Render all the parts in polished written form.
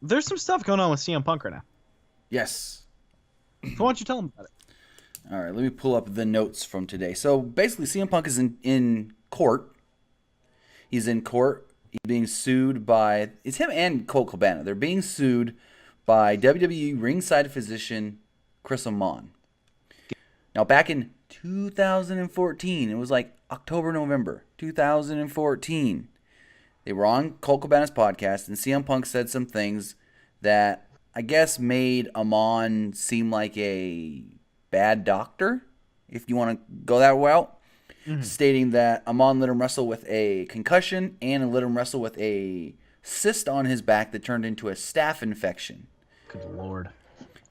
There's some stuff going on with CM Punk right now. Yes. So why don't you tell them about it? All right, let me pull up the notes from today. So basically, CM Punk is in court. He's in court. He's being sued by... It's him and Colt Cabana. They're being sued by WWE ringside physician Chris Amann. Now, back in 2014, it was like October, November 2014, they were on Colt Cabana's podcast, and CM Punk said some things that I guess made Amann seem like a bad doctor, if you want to go that route, stating that Amann let him wrestle with a concussion and let him wrestle with a cyst on his back that turned into a staph infection. Good Lord.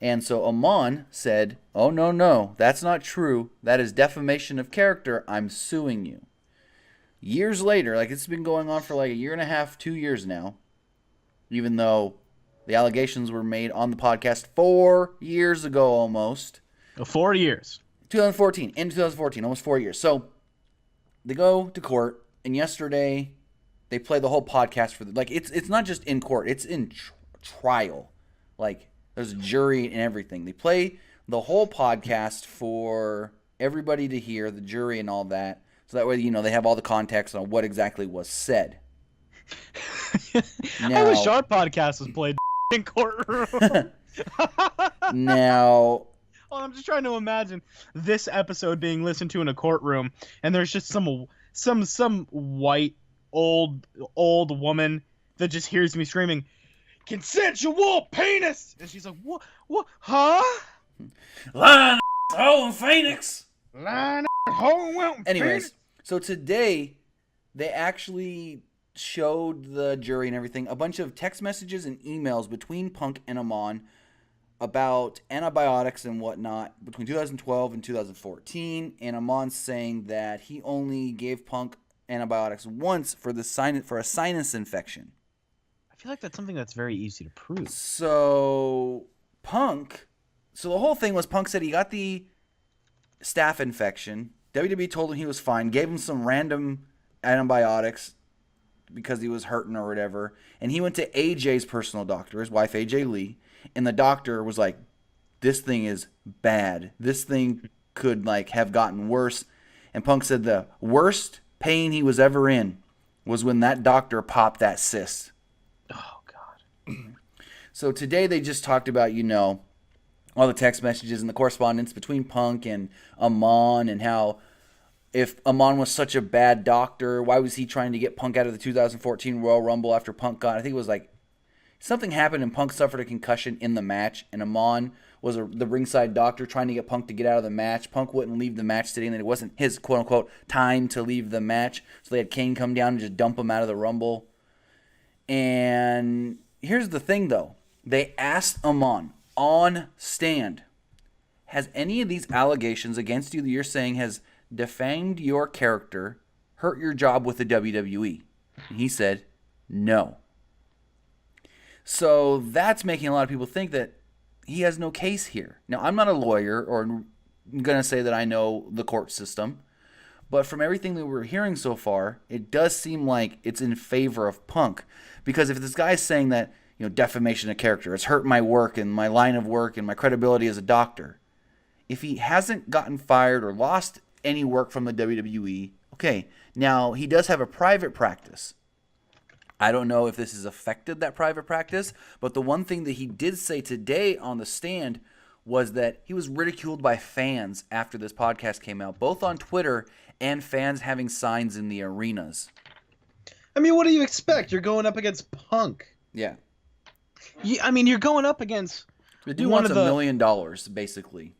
And so Amann said, "Oh, no, that's not true. That is defamation of character. I'm suing you." Years later, like it's been going on for like a year and a half, 2 years now, even though the allegations were made on the podcast 4 years ago almost. 4 years. 2014, almost 4 years. So they go to court, and yesterday they play the whole podcast for it's not just in court, it's in trial. Like there's a jury and everything. They play the whole podcast for everybody to hear, the jury and all that. So that way, they have all the context on what exactly was said. I wish our podcast was played in courtroom. Now... Well, I'm just trying to imagine this episode being listened to in a courtroom, and there's just some white old woman that just hears me screaming, "Consensual penis!" And she's like, "What? Huh? Line hole in Phoenix. Line hole in Anyways, Phoenix." so today they actually showed the jury and everything a bunch of text messages and emails between Punk and Amann about antibiotics and whatnot between 2012 and 2014, and Amann saying that he only gave Punk antibiotics once for a sinus infection. I feel like that's something that's very easy to prove. So the whole thing was Punk said he got the staph infection. WWE told him he was fine, gave him some random antibiotics because he was hurting or whatever, and he went to AJ's personal doctor, his wife AJ Lee. And the doctor was like, "This thing is bad. This thing could have gotten worse." And Punk said the worst pain he was ever in was when that doctor popped that cyst. Oh, God. So today they just talked about, all the text messages and the correspondence between Punk and Amann, and how if Amann was such a bad doctor, why was he trying to get Punk out of the 2014 Royal Rumble after Punk got, I think it was something happened and Punk suffered a concussion in the match, and Amann was the ringside doctor trying to get Punk to get out of the match. Punk wouldn't leave the match, stating that it wasn't his quote-unquote time to leave the match. So they had Kane come down and just dump him out of the Rumble. And here's the thing, though. They asked Amann on stand, "Has any of these allegations against you that you're saying has defamed your character hurt your job with the WWE?" And he said, "No." So that's making a lot of people think that he has no case here. Now, I'm not a lawyer or going to say that I know the court system, but from everything that we're hearing so far, it does seem like it's in favor of Punk. Because if this guy's saying that, defamation of character, it's hurt my work and my line of work and my credibility as a doctor, if he hasn't gotten fired or lost any work from the WWE, okay, now he does have a private practice. I don't know if this has affected that private practice, but the one thing that he did say today on the stand was that he was ridiculed by fans after this podcast came out, both on Twitter and fans having signs in the arenas. I mean, what do you expect? You're going up against Punk. Yeah. You're going up against... The dude wants $1 million, basically.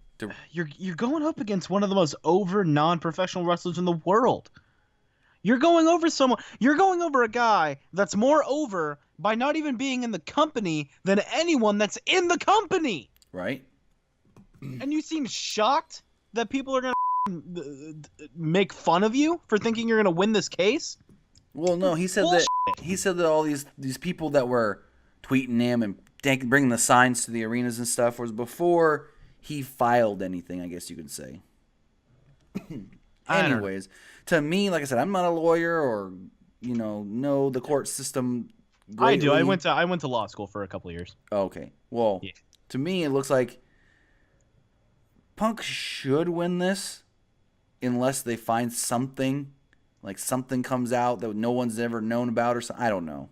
You're going up against one of the most over non-professional wrestlers in the world. You're going over a guy that's more over by not even being in the company than anyone that's in the company. Right. And you seem shocked that people are going to make fun of you for thinking you're going to win this case? Well, no, he said that all these people that were tweeting him and bringing the signs to the arenas and stuff was before he filed anything, I guess you could say. Anyways, to me, like I said, I'm not a lawyer or, know the court system I do. greatly. I went to law school for a couple of years. Okay. Well, Yeah. to me, it looks like Punk should win this unless they find something, like something comes out that no one's ever known about or something. I don't know.